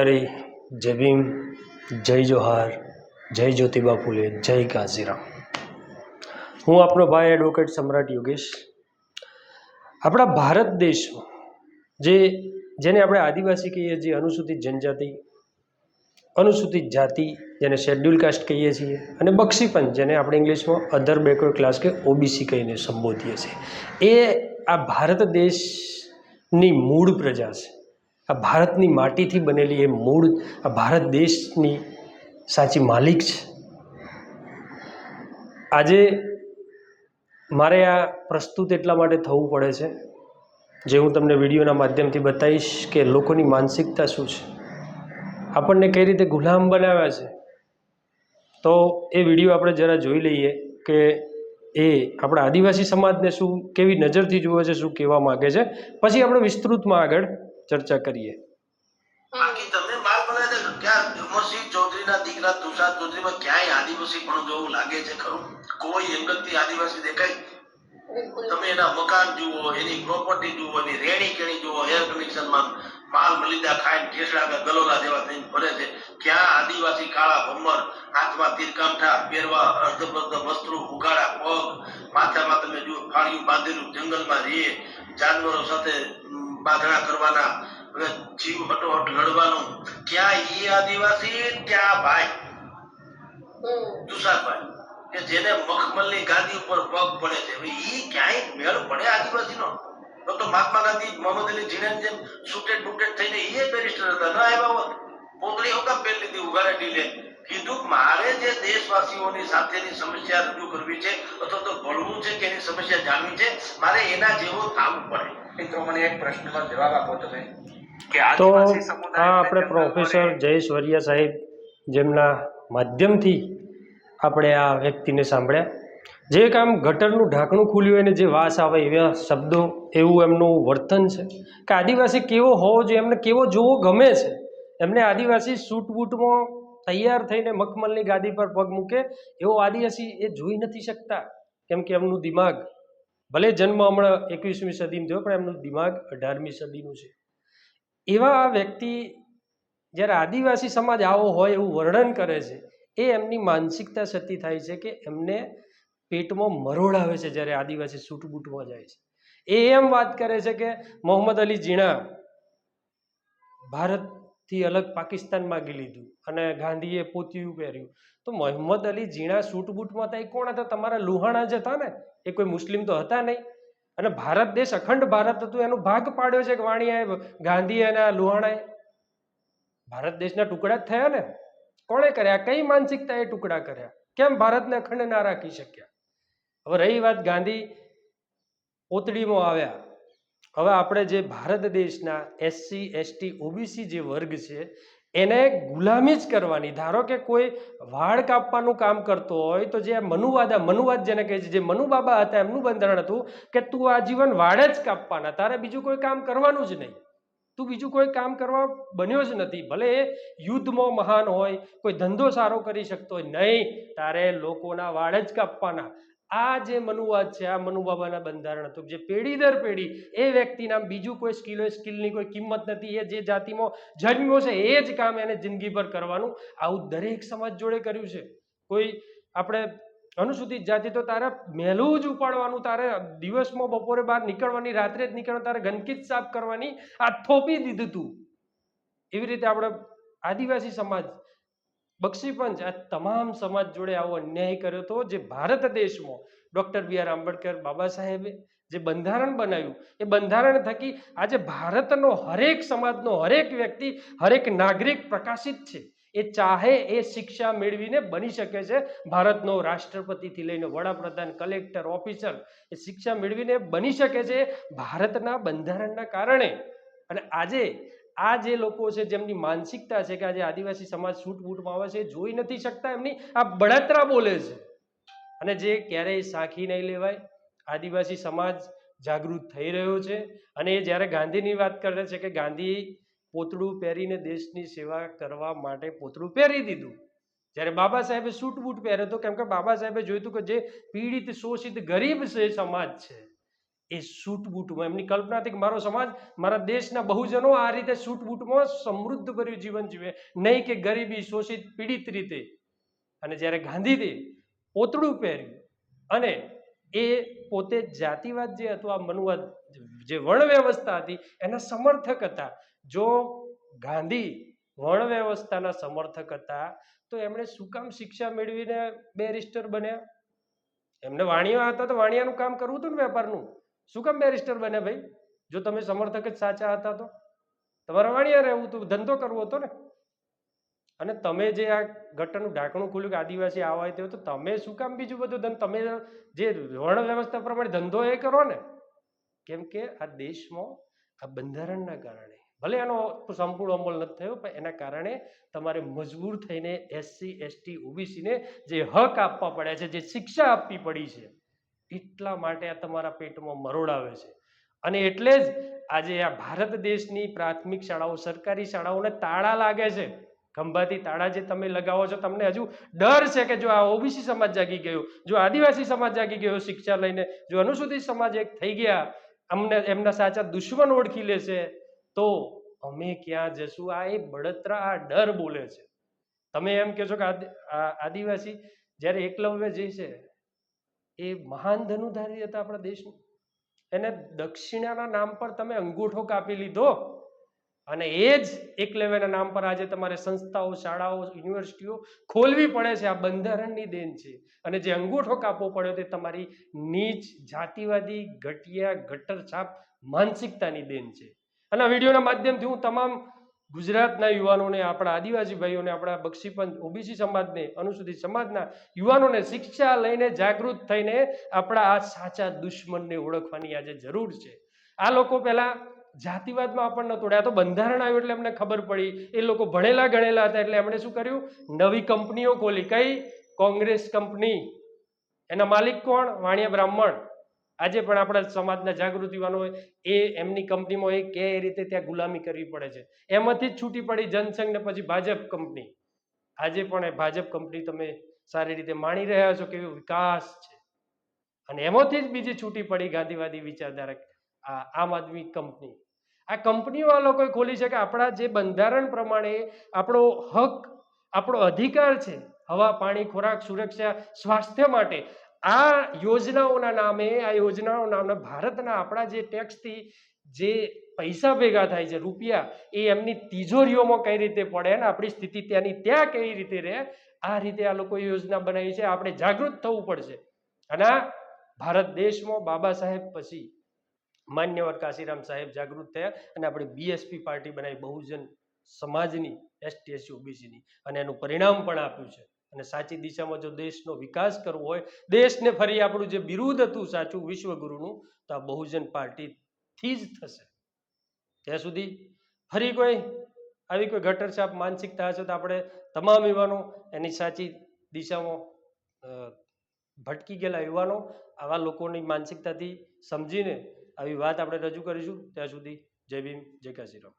जय भीम, जय जोहार, जय ज्योतिबा फूले, जय काजीराम। हूँ आपनो भाई एडवोकेट सम्राट योगेश। अपना भारत देश जेने આપણે આદિવાસી કહીએ છીએ, અનુસૂચિત જનજાતિ, અનુસૂચિત જાતિ જેને શેડ્યુલ કાસ્ટ કહીએ છીએ, અને બક્ષીપંચ જેને આપણે ઇંગ્લિશમાં અધર બેકવર્ડ ક્લાસ કે ઓબીસી કહીને સંબોધીએ છીએ, એ આ ભારત દેશની મૂળ પ્રજા છે। આ ભારતની માટીથી બનેલી એ મૂળ આ ભારત દેશની સાચી માલિક છે। આજે મારે આ પ્રસ્તુત એટલા માટે થવું પડે છે, જે હું તમને વિડીયોના માધ્યમથી બતાવીશ કે લોકોની માનસિકતા શું છે, આપણને કઈ રીતે ગુલામ બનાવ્યા છે। તો એ વિડીયો આપણે જરા જોઈ લઈએ કે એ આપણા આદિવાસી સમાજને શું કેવી નજરથી જુએ છે, શું કહેવા માગે છે, પછી આપણે વિસ્તૃતમાં આગળ ચર્ચા કરીએ। બાકી તમને બાર બનાવે છે ક્યાં ધર્મસિંહ ચૌધરીના દીકરા તુષાર ચૌધરીમાં ક્યાંય આદિવાસી પણ જોવું લાગે છે ખરું? કોઈ એંગલથી આદિવાસી દેખાય? તમે એના મકાન જુઓ, એની પ્રોપર્ટી જુઓ, એની રેણી કેણી જુઓ, એર કન્ડિશનમાં માલ મલિદા ખાઈને ઠેસડા ગલોલા જેવા થઈને ફરે છે। ક્યાં આદિવાસી કાળા ભમર, હાથમાં તીરકામઠા પહેરવા, અર્ધબદ્ધ વસ્ત્રો, ઉગાડા પગ, માથામાં તમે જુઓ ફાળિયું બાંધેલું, જંગલમાં રહે, જાનવરો સાથે બાંધણા કરવાના, જીવ હટોહટ લડવાનું, ક્યાં ઈ આદિવાસી? ક્યાં ભાઈ તુષારભાઈ કે જેને મખમલની ગાદી ઉપર પગ પડે છે, ઈ ક્યાંય મેળ પડે આદિવાસીનો? તો મહાત્મા ગાંધી મોહમ્મદ અલી જીણા જેમ સુટેડ બુટેડ થઈને ઈ બેરિસ્ટર હતા, ના આવ્યા હોત? પોતળી હોકા પહેરી લીધી ઉઘાડે ઢીલે, કીધું મારે જે દેશવાસીઓની સાથેની સમસ્યા રજૂ કરવી છે અથવા તો ભણવું છે કે એની સમસ્યા જાણવી છે, મારે એના જેવો થવું પડે। મિત્રો મને એક પ્રશ્નનો જવાબ આપો તમે તો આ આપણે પ્રોફેસર જયેશ વરિયા સાહેબ જેમના માધ્યમથી આપણે આ વ્યક્તિને સાંભળ્યા, જે કામ ગટરનું ઢાંકણું ખુલ્યું હોય ને જે વાસ આવે એવા શબ્દો, એવું એમનું વર્તન છે કે આદિવાસી કેવો હોવો જોઈએ, એમને કેવો જોવો ગમે છે। એમને આદિવાસી સૂટ બૂટમાં તૈયાર થઈને મખમલની ગાદી પર પગ મૂકે એવો આદિવાસી એ જોઈ નથી શકતા, કેમ કે એમનું દિમાગ ભલે જન્મ હમણાં 21મી સદીમાં થયો, પણ એમનું દિમાગ 18મી સદીનું છે। એવા આ વ્યક્તિ જ્યારે આદિવાસી સમાજ આવો હોય એવું વર્ણન કરે છે, એ એમની માનસિકતા સતી થાય છે કે એમને પેટમાં મરોડ આવે છે જ્યારે આદિવાસી સૂટ બૂટમાં જાય છે। એ એમ વાત કરે છે કે મોહમ્મદ અલી જીણા ભારતથી અલગ પાકિસ્તાન માગી લીધું અને ગાંધીએ પોતિયું પહેર્યું, તો મોહમ્મદ અલી જીણા સૂટ બૂટમાં હતા એ કોણ હતા? તમારા લુહાણા જ હતા ને, એ કોઈ મુસ્લિમ તો હતા નહીં। અને ભારત દેશ અખંડ ભારત હતું, એનો ભાગ પાડ્યો છે કે વાણિયાએ, ગાંધી અને લુહાણાએ। ભારત દેશના ટુકડા જ થયા ને, કોણે કર્યા? કઈ માનસિકતા એ ટુકડા કર્યા? કેમ ભારતને અખંડ ના રાખી શક્યા? હવે રહી વાત ગાંધી પોતડીમાં આવ્યા, હવે આપણે જે ભારત દેશના એસસી એસટી ઓબીસી જે વર્ગ છે એને ગુલામી જ કરવાની, ધારો કે કોઈ વાળ કાપવાનું કામ કરતો હોય તો જે મનુવાદ જેને કહે છે, જે મનુબાબા હતા એમનું બંધારણ હતું કે તું આજીવન વાળ જ કાપવાના, તારે બીજું કોઈ કામ કરવાનું જ નહીં, તું બીજું કોઈ કામ કરવા બન્યો જ નથી, ભલે એ યુદ્ધમાં મહાન હોય, કોઈ ધંધો સારો કરી શકતો હોય, નહીં, તારે લોકોના વાળ જ કાપવાના। આ જે મનુવાદ છે, આ મનુબાબાના બંધારણ હતું, જે પેઢી દર પેઢી એ વ્યક્તિના બીજું કોઈ સ્કિલ હોય, સ્કિલની કોઈ કિંમત નથી, એ જે જાતિમાં જન્મ્યો છે એ જ કામ એને જિંદગીભર કરવાનું। આવું દરેક સમાજ જોડે કર્યું છે। કોઈ આપણે અનુસૂચિત જાતિ તો તારે મેલું જ ઉપાડવાનું, તારે દિવસમાં બપોરે બહાર નીકળવાની, રાત્રે જ નીકળવાનું, તારે ગંદકી જ સાફ કરવાની, આ થોપી દીધું તું। એવી રીતે આપણે આદિવાસી સમાજ, બક્ષીપંચ, આ તમામ સમાજ જોડે આવો અન્યાય કર્યો હતો। જે ભારત દેશમાં ડૉક્ટર બી આર આંબેડકર બાબા સાહેબે જે બંધારણ બનાવ્યું, એ બંધારણ થકી આજે ભારતનો હરેક સમાજનો હરેક વ્યક્તિ, હરેક નાગરિક પ્રકાશિત છે। એ ચાહે એ શિક્ષા મેળવીને બની શકે છે, ભારતનો રાષ્ટ્રપતિથી લઈને વડાપ્રધાન, કલેક્ટર, ઓફિસર, એ શિક્ષા મેળવીને બની શકે છે ભારતના બંધારણના કારણે। અને આજે આ જે લોકો છે જેમની માનસિકતા છે કે આજે આદિવાસી સમાજ સૂટ બૂટમાં આવે છે, જોઈ નથી શકતા, એમની આ બળતરા બોલે છે, અને જે ક્યારેય સાખી નહીં લેવાય। આદિવાસી સમાજ જાગૃત થઈ રહ્યો છે, અને એ જ્યારે ગાંધીની વાત કરે છે કે ગાંધી પોતળું પહેરીને દેશની સેવા કરવા માટે પોતળું પહેરી દીધું, જ્યારે બાબા સાહેબે સૂટ બૂટ પહેર્યો હતો, કેમ કે બાબા સાહેબે જોયું હતું કે જે પીડિત, શોષિત, ગરીબ છે સમાજ છે એ સૂટ બૂટમાં એમની કલ્પના હતી કે મારો સમાજ, મારા દેશના બહુજનો આ રીતે સૂટ બૂટમાં સમૃદ્ધ ભર્યું જીવન જીવે, નહીં કે ગરીબી, શોષિત, પીડિત રીતે. અને જ્યારે ગાંધીજી પોતળું પહેર્યું અને એ પોતે જાતિવાદ જે હતું, આ મનુવાદ જે વર્ણ વ્યવસ્થા હતી એના સમર્થક હતા. જો ગાંધી વર્ણ વ્યવસ્થાના સમર્થક હતા તો એમણે શું કામ શિક્ષા મેળવીને બેરિસ્ટર બન્યા? એમને વાણિયા હતા તો વાણિયાનું કામ કરવું હતું ને, વેપારનું. શું કામ બેરિસ્ટર બન્યા ભાઈ? જો તમે સમર્થક જ સાચા હતા તો તમારે વાણિયા રહેવું હતું, ધંધો કરવો હતો ને. અને તમે જે આ ગટરનું ઢાંકણું ખોલ્યું કે આદિવાસી આવા હોય તો તમે શું કામ બીજું બધું ધંધો? તમે જે વર્ણ વ્યવસ્થા પ્રમાણે ધંધો એ કરો ને. કેમ કે આ દેશમાં આ બંધારણના કારણે, ભલે એનો સંપૂર્ણ અમલ નથી થયો, પણ એના કારણે તમારે મજબૂર થઈને એસસી, એસટી, ઓબીસીને જે હક આપવા પડ્યા છે, જે શિક્ષા આપવી પડી છે, એટલા માટે આ તમારા પેટમાં મરોડ આવે છે. અને એટલે જ આજે આ ભારત દેશની પ્રાથમિક શાળાઓ, સરકારી શાળાઓને તાળા લાગે છે. ખંભાથી તાળા જે તમે લગાવો છો, તમને હજુ ડર છે કે જો આ ઓબીસી સમાજ જાગી ગયો, જો આદિવાસી સમાજ જાગી ગયો શિક્ષા લઈને, જો અનુસૂચિત સમાજ એક થઈ ગયા, અમને એમના સાચા દુશ્મન ઓળખી લેશે તો અમે ક્યાં જશું? આ એ બળતરા, આ ડર બોલે છે. તમે એમ કહો છો કે આદિવાસી, જ્યારે એકલવ્ય જે છે એ મહાન ધનુધારી હતા આપણા દેશનું, એને દક્ષિણાના નામ પર તમે અંગૂઠો કાપી લીધો અને એ જ એકલવ્યના નામ પર આજે તમારે સંસ્થાઓ, શાળાઓ, યુનિવર્સિટીઓ ખોલવી પડે છે. આ બંધારણની દેન છે. અને જે અંગૂઠો કાપવો પડ્યો તે તમારી નીચ, જાતિવાદી, ઘટિયા, ગટરછાપ માનસિકતાની દેન છે. અને આ વિડીયોના માધ્યમથી હું તમામ ગુજરાતના યુવાનોને, આપણા આદિવાસી ભાઈઓને, આપણા બક્ષીપંચ ઓબીસી સમાજને, અનુસૂચિત સમાજના યુવાનોને શિક્ષા લઈને જાગૃત થઈને આપણા આ સાચા દુશ્મનને ઓળખવાની આજે જરૂર છે. આ લોકો પહેલા જાતિવાદમાં આપણને તોડ્યા, તો બંધારણ આવ્યું એટલે એમને ખબર પડી. એ લોકો ભણેલા ગણેલા હતા એટલે એમણે શું કર્યું? નવી કંપનીઓ ખોલી. કઈ? કોંગ્રેસ કંપની. એના માલિક કોણ? વાણિયા બ્રાહ્મણ. આજે પણ આપણા સમાજના જાગૃત યુવાનો એ એમની કંપનીમાં એ કે રીતે ત્યાં ગુલામી કરવી પડે છે. એમાંથી જ છૂટી પડી જનસંઘ ને પછી ભાજપ કંપની. આજે પણ એ ભાજપ કંપની તમે સારી રીતે માણી રહ્યા છો, કેવો વિકાસ છે. અને એમાંથી જ બીજી છૂટી પડી ગાંધીવાદી વિચારધારક આમ આદમી કંપની. આ કંપનીઓ આ લોકોએ ખોલી છે કે આપણા જે બંધારણ પ્રમાણે આપણો હક, આપણો અધિકાર છે હવા, પાણી, ખોરાક, સુરક્ષા, સ્વાસ્થ્ય માટે, આ યોજનાઓના નામે, આ યોજનાઓના નામે ભારતના આપણા જે ટેક્સથી જે પૈસા ભેગા થાય છે, રૂપિયા, એ એમની તિજોરીઓમાં કઈ રીતે પડે ને આપણી સ્થિતિ ત્યાંની ત્યાં કઈ રીતે રહે, આ રીતે આ લોકોએ યોજના બનાવી છે. આપણે જાગૃત થવું પડશે. અને આ ભારત દેશમાં બાબા સાહેબ પછી માન્યવર કાશીરામ સાહેબ જાગૃત થયા અને આપણે બીએસપી પાર્ટી બનાવી, બહુજન સમાજની, એસટી, એસસી, ઓબીસીની, અને એનું પરિણામ પણ આપ્યું છે. અને સાચી દિશામાં જો દેશનો વિકાસ કરવો હોય, દેશને ફરી આપણું જે બિરુદ હતું સાચું વિશ્વગુરુનું, તો આ બહુજન પાર્ટીથી જ થશે. ત્યાં સુધી ફરી કોઈ આવી કોઈ ગટરછાપ માનસિકતા હશે તો આપણે તમામ યુવાનો એની સાચી દિશામાં ભટકી ગયેલા યુવાનો આવા લોકોની માનસિકતાથી સમજીને આવી વાત આપણે રજૂ કરીશું. ત્યાં સુધી જય ભીમ, જય કાશીરામ.